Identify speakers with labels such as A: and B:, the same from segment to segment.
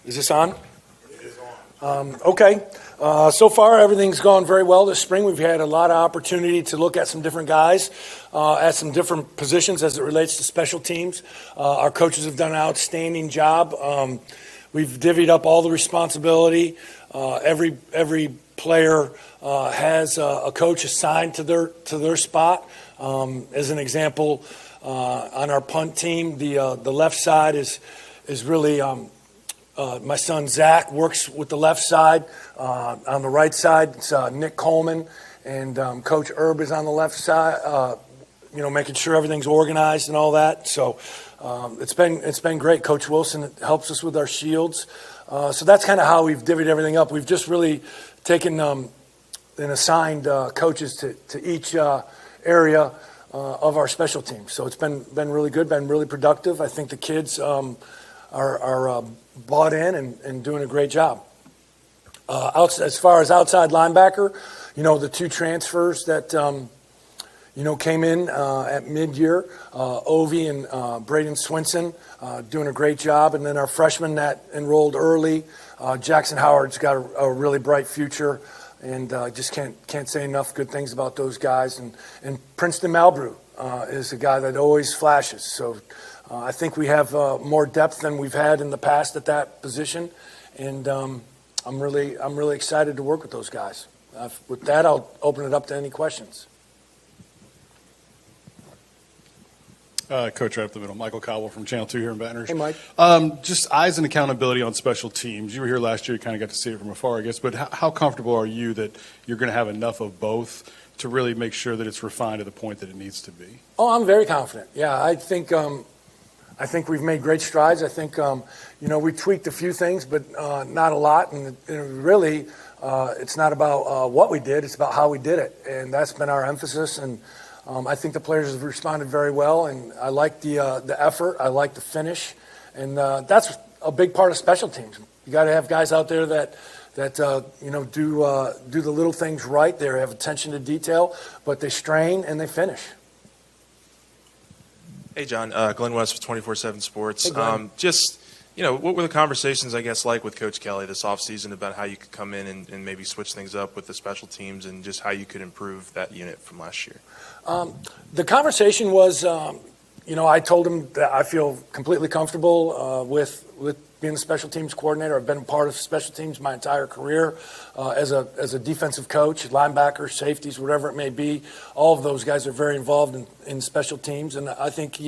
A: Is this on? It is on. Okay. So far, everything's gone very well this spring. We've had a lot of opportunity to look at some different guys, at some different positions as it relates to special teams. Our coaches have done an outstanding job. We've divvied up all the responsibility. Every player has a coach assigned to their spot. As an example, on our punt team, the left side is really my son Zach works with the left side. On the right side, it's Nick Coleman, and Coach Erb is on the left side. Making sure everything's organized and all that. So it's been great. Coach Wilson helps us with our shields. So that's kind of how we've divvied everything up. We've just really taken and assigned coaches to each area of our special teams. So it's been really good, been really productive. I think the kids are bought in and doing a great job. As far as outside linebacker, the two transfers that came in at mid-year, Ovi and Braden Swinson, doing a great job. And then our freshman that enrolled early, Jackson Howard's got a really bright future, and just can't say enough good things about those guys. And Princeton Malbrew is a guy that always flashes. So I think we have more depth than we've had in the past at that position, and I'm really excited to work with those guys. With that, I'll open it up to any questions.
B: Coach, right up the middle. Michael Cowell from Channel 2 here in Baton Rouge.
A: Hey, Mike.
B: Just eyes and accountability on special teams. You were here last year. You kind of got to see it from afar, I guess. But how comfortable are you that you're going to have enough of both to really make sure that it's refined to the point that it needs to be?
A: Oh, I'm very confident. Yeah, I think we've made great strides. I think we tweaked a few things, but not a lot. And really, it's not about what we did; it's about how we did it, and that's been our emphasis. And I think the players have responded very well, and I like the effort. I like the finish, and that's a big part of special teams. You got to have guys out there that do the little things right. They have attention to detail, but they strain and they finish.
C: Hey, John. Glenn West with 24/7 Sports.
A: Hey, Glenn.
C: What were the conversations, I guess, like with Coach Kelly this offseason about how you could come in and maybe switch things up with the special teams and just how you could improve that unit from last year?
A: The conversation was, I told him that I feel completely comfortable with being the special teams coordinator. I've been a part of special teams my entire career as a defensive coach, linebackers, safeties, whatever it may be. All of those guys are very involved in special teams, and I think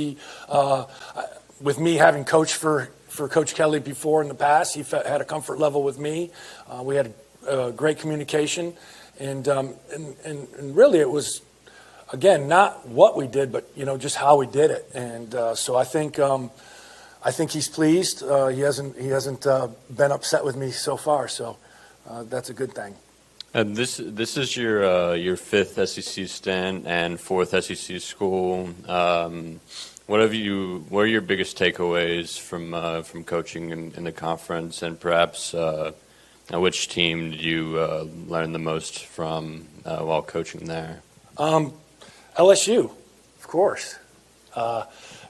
A: with me having coached for Coach Kelly before in the past, he had a comfort level with me. We had great communication, and really it was, again, not what we did, but just how we did it. And so I think he's pleased. He hasn't been upset with me so far, so that's a good thing.
D: And this is your fifth SEC stint and fourth SEC school. What are your biggest takeaways from coaching in the conference, and perhaps which team did you learn the most from while coaching there?
A: LSU, of course.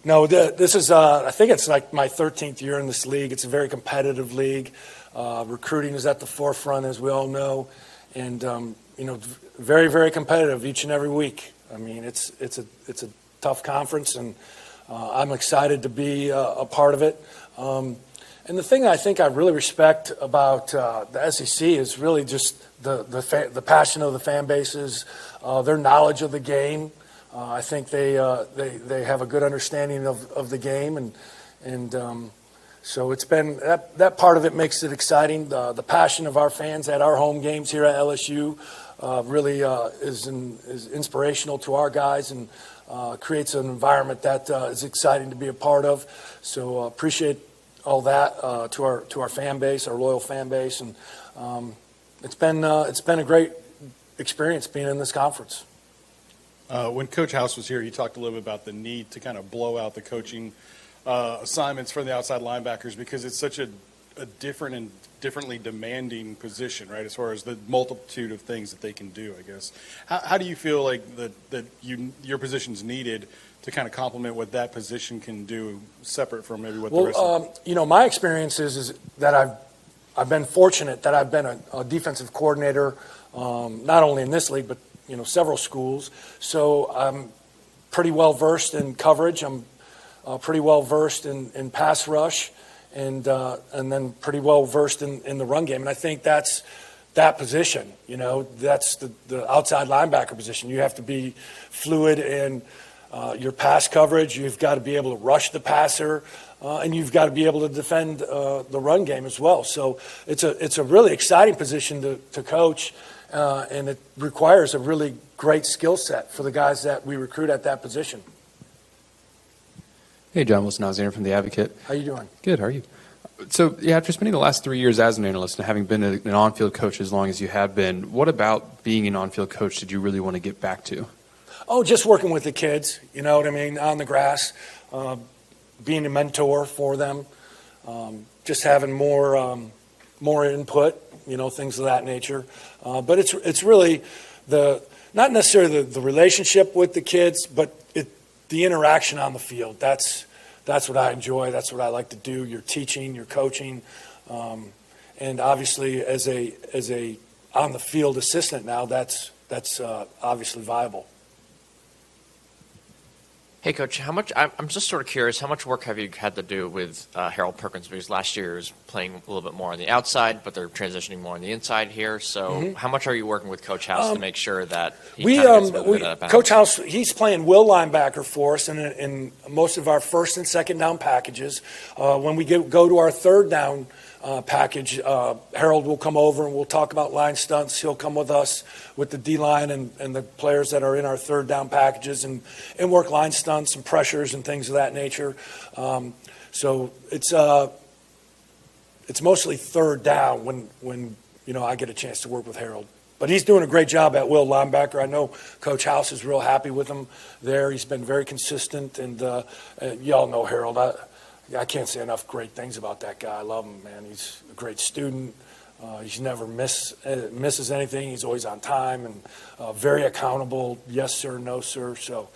A: No, this is I think it's like my 13th year in this league. It's a very competitive league. Recruiting is at the forefront, as we all know, and very, very competitive each and every week. I mean, it's a tough conference, and I'm excited to be a part of it. And the thing I think I really respect about the SEC is really just the passion of the fan bases, their knowledge of the game. I think they have a good understanding of the game, and so it's been that part of it makes it exciting. The passion of our fans at our home games here at LSU really is inspirational to our guys, and creates an environment that is exciting to be a part of. So appreciate all that to our fan base, our loyal fan base, and it's been a great experience being in this conference.
B: When Coach House was here, he talked a little bit about the need to kind of blow out the coaching assignments for the outside linebackers because it's such a a different and differently demanding position, right? As far as the multitude of things that they can do, I guess. How do you feel like that your position's needed to kind of complement what that position can do, separate from maybe what the rest of
A: my experience is that I've been fortunate that I've been a defensive coordinator, not only in this league, but, several schools. So I'm pretty well versed in coverage. I'm pretty well versed in pass rush, and then pretty well versed in the run game. And I think that's that position. That's the outside linebacker position. You have to be fluid in your pass coverage. You've got to be able to rush the passer, and you've got to be able to defend the run game as well. So it's a really exciting position to coach, and it requires a really great skill set for the guys that we recruit at that position.
E: Hey, John Wilson, Alexander from The Advocate.
A: How you doing?
E: Good, how are you? So, after spending the last 3 years as an analyst and having been an on-field coach as long as you have been, what about being an on-field coach did you really want to get back to?
A: Oh, just working with the kids, you know what I mean, on the grass, being a mentor for them, just having more input, things of that nature. But it's really not necessarily the relationship with the kids, but the interaction on the field. That's what I enjoy. That's what I like to do. You're teaching, you're coaching, and obviously as a on the field assistant now, that's obviously viable.
F: Hey, Coach, I'm just sort of curious, how much work have you had to do with Harold Perkins? Because last year is playing a little bit more on the outside, but they're transitioning more on the inside here. So how much are you working with Coach House to make sure that he kind of gets a bit of that balance?
A: Coach House, he's playing will linebacker for us in most of our first and second down packages. When we go to our third down package, Harold will come over and we'll talk about line stunts. He'll come with us with the D-line and the players that are in our third down packages and work line stunts and pressures and things of that nature. So it's mostly third down when I get a chance to work with Harold. But he's doing a great job at will linebacker. I know Coach House is real happy with him there. He's been very consistent, and y'all know Harold. I can't say enough great things about that guy. I love him, man. He's a great student. He's never misses anything. He's always on time and very accountable. Yes, sir, no, sir. So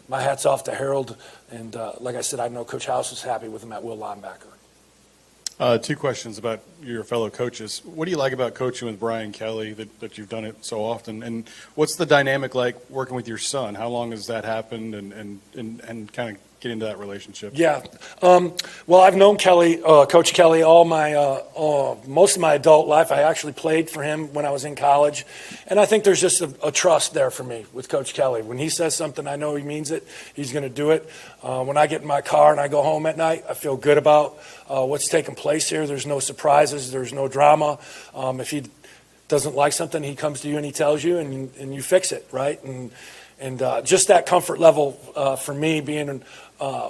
A: my hat's off to Harold. And like I said, I know Coach House is happy with him at will linebacker.
B: Two questions about your fellow coaches. What do you like about coaching with Brian Kelly that you've done it so often? And what's the dynamic like working with your son? How long has that happened and kind of get into that relationship?
A: Yeah. Well, I've known Kelly, Coach Kelly, most of my adult life. I actually played for him when I was in college. And I think there's just a trust there for me with Coach Kelly. When he says something, I know he means it. He's going to do it. When I get in my car and I go home at night, I feel good about what's taking place here. There's no surprises. There's no drama. If he doesn't like something, he comes to you and he tells you, and you fix it, right? And just that comfort level for me being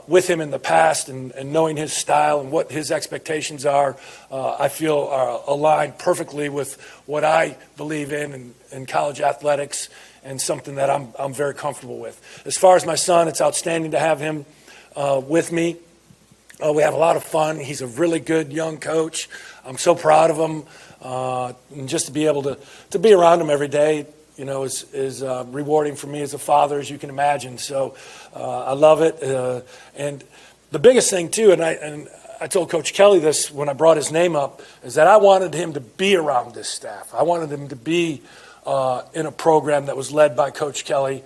A: with him in the past and knowing his style and what his expectations are, I feel are aligned perfectly with what I believe in college athletics and something that I'm very comfortable with. As far as my son, it's outstanding to have him with me. We have a lot of fun. He's a really good young coach. I'm so proud of him. And just to be able to be around him every day, is rewarding for me as a father, as you can imagine. So I love it. And the biggest thing, too, and I told Coach Kelly this when I brought his name up, is that I wanted him to be around this staff. I wanted him to be in a program that was led by Coach Kelly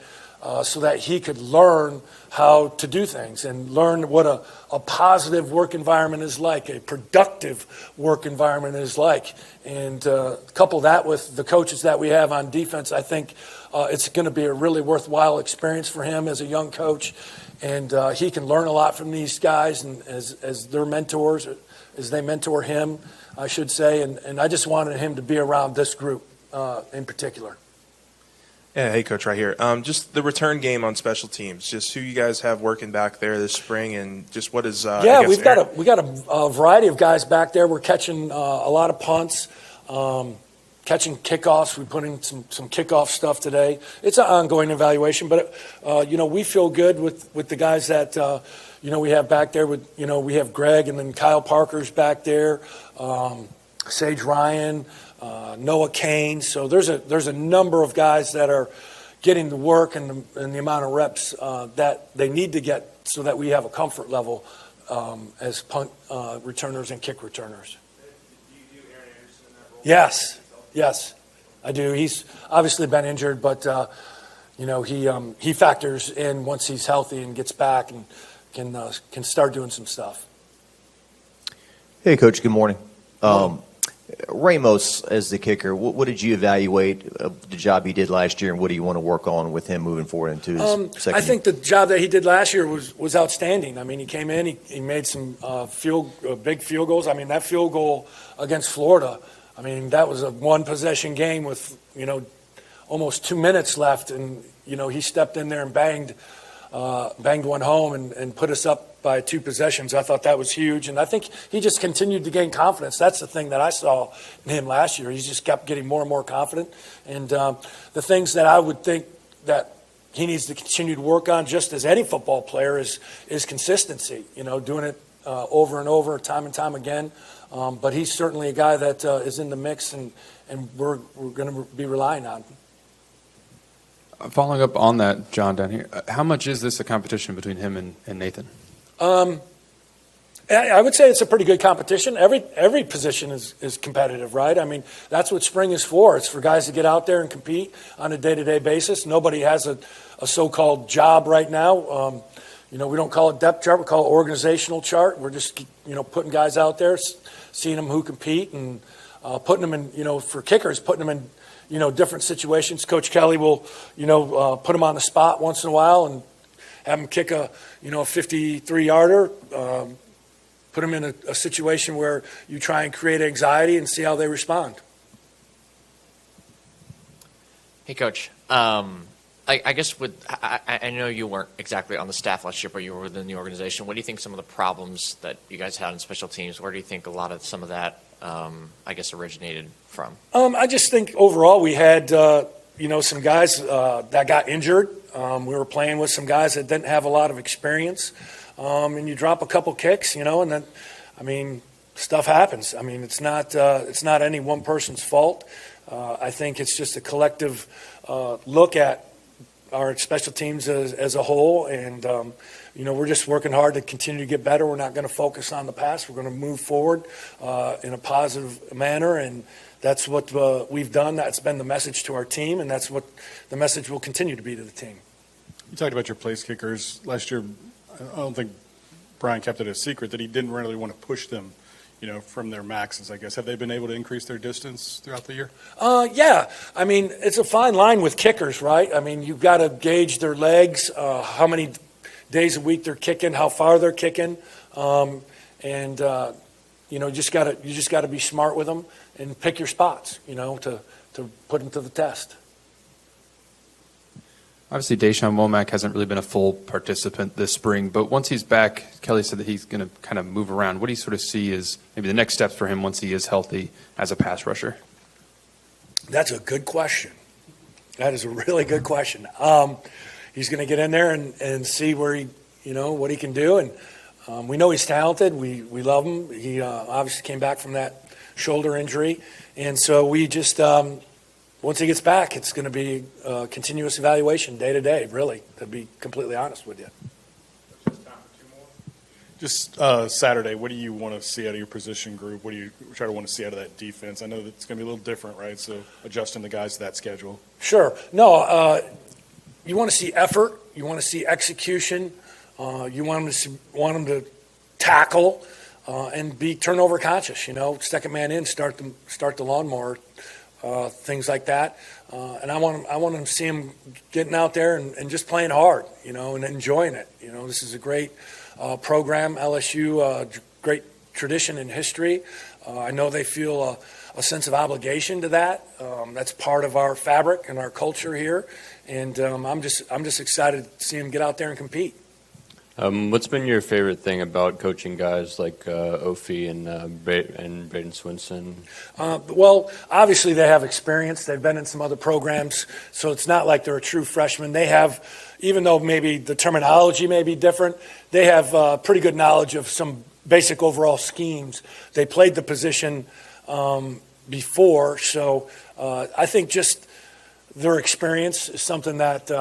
A: so that he could learn how to do things and learn what a positive work environment is like, a productive work environment is like. And couple that with the coaches that we have on defense, I think it's going to be a really worthwhile experience for him as a young coach. And he can learn a lot from these guys and as their mentors, as they mentor him, I should say. And I just wanted him to be around this group in particular.
C: Yeah, hey, Coach, right here. Just the return game on special teams, just who you guys have working back there this spring, and just what is
A: we got a variety of guys back there. We're catching a lot of punts, catching kickoffs. We put in some kickoff stuff today. It's an ongoing evaluation, but we feel good with the guys that we have back there. We have Greg, and then Kyle Parker's back there, Sage Ryan, Noah Kane. So there's a number of guys that are getting the work and the amount of reps that they need to get, so that we have a comfort level as punt returners and kick returners. Yes, I do. He's obviously been injured, but he factors in once he's healthy and gets back and can start doing some stuff.
G: Hey, Coach. Good morning. Ramos as the kicker. What did you evaluate the job he did last year, and what do you want to work on with him moving forward into his second
A: I think the job that he did last year was outstanding. I mean, he came in, he made some big field goals. I mean, that field goal against Florida, I mean, that was a one-possession game with, almost 2 minutes left. And, he stepped in there and banged one home and put us up by 2 possessions. I thought that was huge. And I think he just continued to gain confidence. That's the thing that I saw in him last year. He just kept getting more and more confident. And the things that I would think that he needs to continue to work on, just as any football player, is consistency, doing it over and over, time and time again. But he's certainly a guy that is in the mix, and we're going to be relying on him.
E: Following up on that, John, down here, how much is this a competition between him and Nathan?
A: I would say it's a pretty good competition. Every position is competitive, right? I mean, that's what spring is for. It's for guys to get out there and compete on a day-to-day basis. Nobody has a so-called job right now. We don't call it depth chart. We call it organizational chart. We're just, putting guys out there, seeing them who compete, and putting them in, for kickers, putting them in, different situations. Coach Kelly will, put them on the spot once in a while and have them kick a 53-yarder, put them in a situation where you try and create anxiety and see how they respond.
F: Hey, Coach. I guess I know you weren't exactly on the staff last year, but you were within the organization. What do you think some of the problems that you guys had in special teams, where do you think a lot of some of that, originated from? I
A: just think overall we had, some guys that got injured. We were playing with some guys that didn't have a lot of experience. And you drop a couple kicks, and then, I mean, stuff happens. I mean, it's not any one person's fault. I think it's just a collective look at our special teams as a whole, and we're just working hard to continue to get better. We're not going to focus on the past. We're going to move forward in a positive manner, and that's what we've done. That's been the message to our team, and that's what the message will continue to be to the team.
B: You talked about your place kickers last year. I don't think Brian kept it a secret that he didn't really want to push them, from their maxes, I guess. Have they been able to increase their distance throughout the year?
A: Yeah. I mean, it's a fine line with kickers, right? I mean, you've got to gauge their legs, how many days a week they're kicking, how far they're kicking, and you just got to be smart with them and pick your spots, to put them to the test.
E: Obviously, Deshaun Womack hasn't really been a full participant this spring, but once he's back, Kelly said that he's going to kind of move around. What do you sort of see as maybe the next steps for him once he is healthy as a pass rusher?
A: That's a good question. That is a really good question. He's going to get in there and see where he, what he can do, and we know he's talented. We love him. He obviously came back from that shoulder injury, and so we just. Once he gets back, it's going to be a continuous evaluation day to day, really, to be completely honest with you.
B: Just Saturday, what do you want to see out of your position group? What do you try to want to see out of that defense? I know that it's going to be a little different, right? So adjusting the guys to that schedule.
A: Sure. No, you want to see effort. You want to see execution. You want them to tackle and be turnover conscious. Second man in, start the lawnmower. Things like that, and I want them to see him getting out there and just playing hard, and enjoying it. This is a great program, LSU, great tradition and history. I know they feel a sense of obligation to that. That's part of our fabric and our culture here, and I'm just excited to see him get out there and compete.
D: What's been your favorite thing about coaching guys like Ophi and Braden Swinson?
A: Well, obviously they have experience. They've been in some other programs, so it's not like they're a true freshman. They have, even though maybe the terminology may be different, they have pretty good knowledge of some basic overall schemes. They played the position before, so I think just their experience is something that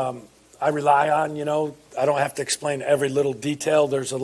A: I rely on. I don't have to explain every little detail. There's a